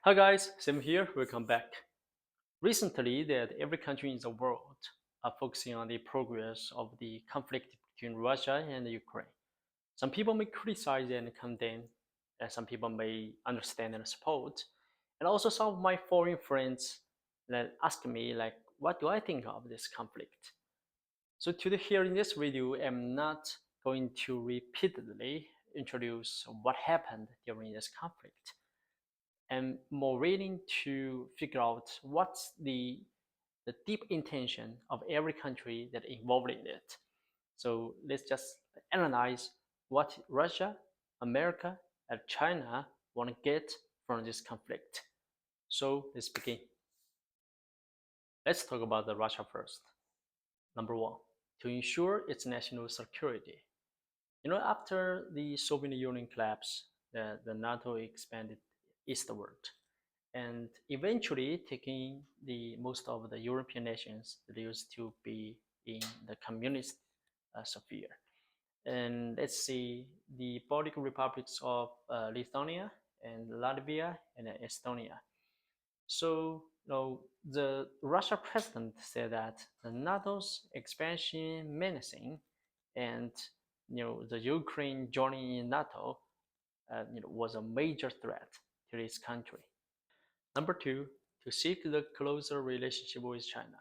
Hi guys, Sim here. Welcome back. Recently, that every country in the world are focusing on the progress of the conflict between Russia and Ukraine. Some people may criticize and condemn, and some people may understand and support. And also, some of my foreign friends that ask me like, what do I think of this conflict? So today here in this video, I'm not going to repeatedly introduce what happened during this conflict and more willing to figure out what's the deep intention of every country that involved in it. So let's just analyze what Russia, America, and China want to get from this conflict. So let's begin. Let's talk about the Russia first. Number one, to ensure its national security. After the Soviet Union collapse, the NATO expanded eastward and eventually taking the most of the European nations that used to be in the communist sphere. And let's see the Baltic republics of Lithuania and Latvia and Estonia. So, the Russia president said that the NATO's expansion menacing, and the Ukraine joining in NATO, was a major threat to this country. Number two, to seek the closer relationship with China.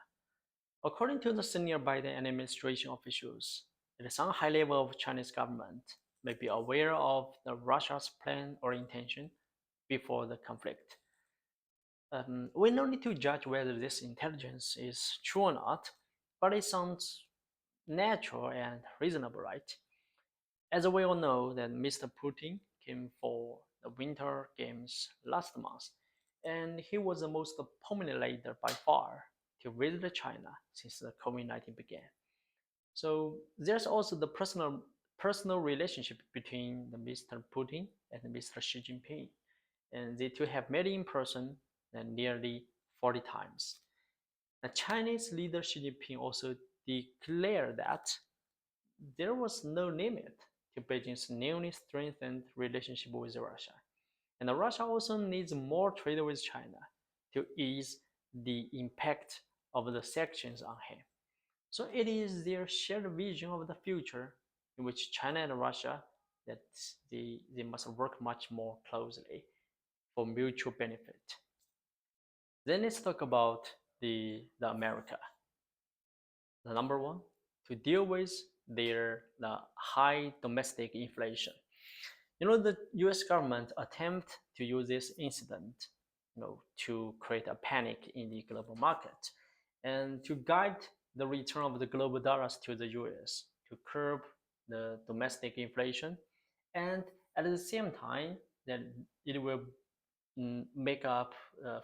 According to the senior Biden administration officials, it is on high level of Chinese government may be aware of the Russia's plan or intention before the conflict. We no need to judge whether this intelligence is true or not, but it sounds natural and reasonable, right? As we all know that Mr. Putin came for the Winter Games last month, and he was the most prominent leader by far to visit China since the COVID-19 began. So there's also the personal relationship between the Mr. Putin and Mr. Xi Jinping, and they two have met in person nearly 40 times. The Chinese leader Xi Jinping also declared that there was no limit to Beijing's newly strengthened relationship with Russia. And Russia also needs more trade with China to ease the impact of the sanctions on him. So it is their shared vision of the future in which China and Russia that they must work much more closely for mutual benefit. Then let's talk about the America. The number one, to deal with the high domestic inflation. The US government attempt to use this incident, to create a panic in the global market and to guide the return of the global dollars to the US to curb the domestic inflation, and at the same time that it will make up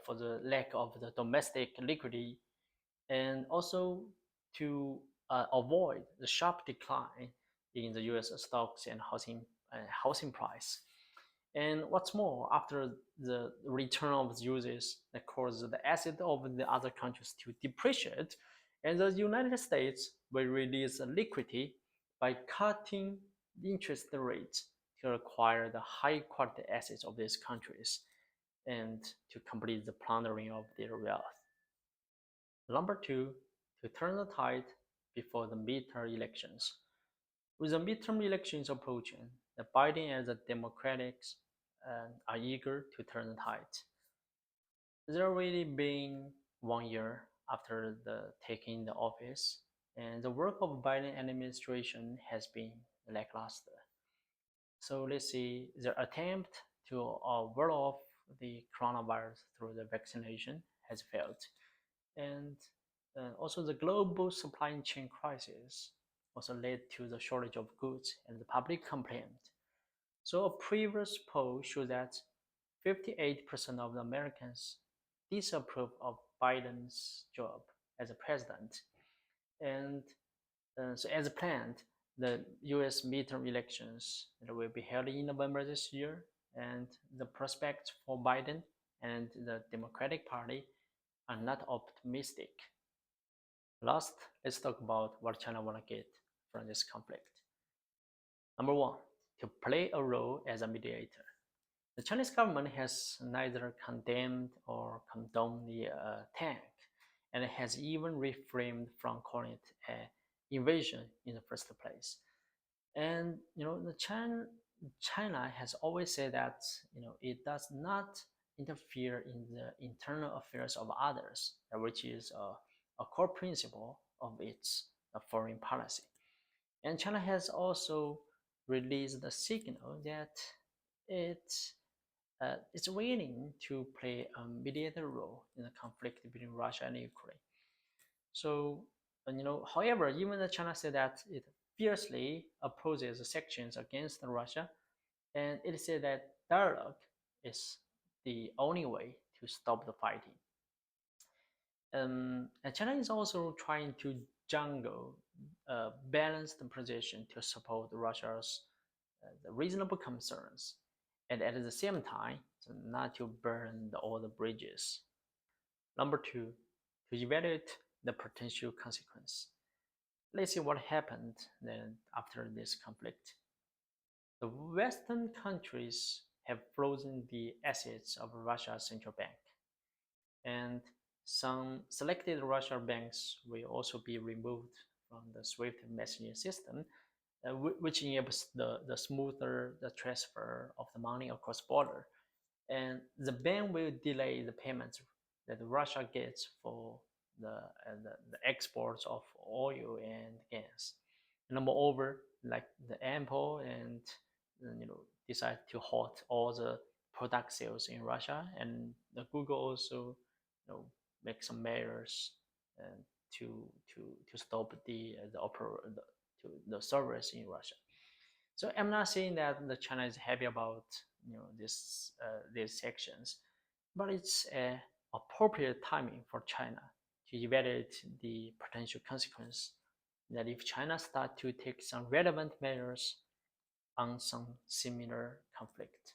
for the lack of the domestic liquidity, and also to avoid the sharp decline in the U.S. stocks and housing price. And what's more, after the return of the users that cause the asset of the other countries to depreciate, and the United States will release liquidity by cutting the interest rates to acquire the high quality assets of these countries and to complete the plundering of their wealth. Number two, to turn the tide before the midterm elections. With the midterm elections approaching, the Biden and the Democrats are eager to turn the tide. It's already been 1 year after the taking the office, and the work of Biden administration has been lackluster. So let's see, their attempt to ward off the coronavirus through the vaccination has failed. And also the global supply chain crisis also led to the shortage of goods and the public complaint. So a previous poll showed that 58% of the Americans disapprove of Biden's job as a president. And so as planned, the US midterm elections will be held in November this year, and the prospects for Biden and the Democratic Party are not optimistic. Last, let's talk about what China want to get from this conflict. Number one, to play a role as a mediator. The Chinese government has neither condemned or condoned the attack, and it has even refrained from calling it an invasion in the first place. And China has always said that it does not interfere in the internal affairs of others, which is a core principle of its foreign policy. And China has also released the signal that it it's willing to play a mediator role in the conflict between Russia and Ukraine. So, however, even the China said that it fiercely opposes sanctions against Russia, and it said that dialogue is the only way to stop the fighting. And China is also trying to jungle a balanced position to support Russia's the reasonable concerns, and at the same time, not to burn all the bridges. Number two, to evaluate the potential consequence. Let's see what happened then after this conflict. The Western countries have frozen the assets of Russia's central bank, and some selected Russian banks will also be removed from the SWIFT messaging system, which enables the smoother the transfer of the money across border. And the ban will delay the payments that Russia gets for the exports of oil and gas. And moreover, like the Apple and decide to halt all the product sales in Russia, and the Google also make some measures uh, to to stop the servers in Russia. So I'm not saying that the China is happy about these sections, but it's appropriate timing for China to evaluate the potential consequence that if China start to take some relevant measures on some similar conflict.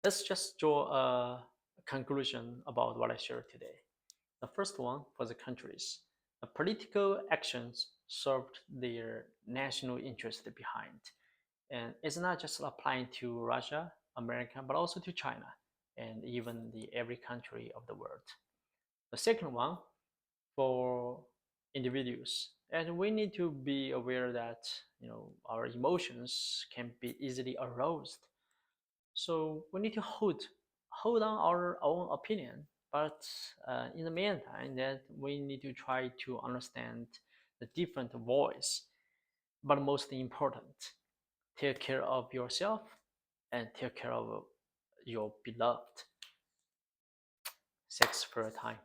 Let's just draw a conclusion about what I shared today. The first one for the countries. The political actions served their national interest behind. And it's not just applying to Russia, America, but also to China and even every country of the world. The second one for individuals, and we need to be aware that our emotions can be easily aroused. So we need to hold on our own opinion, but in the meantime, that we need to try to understand the different voice. But most important, take care of yourself and take care of your beloved. Thanks for your time.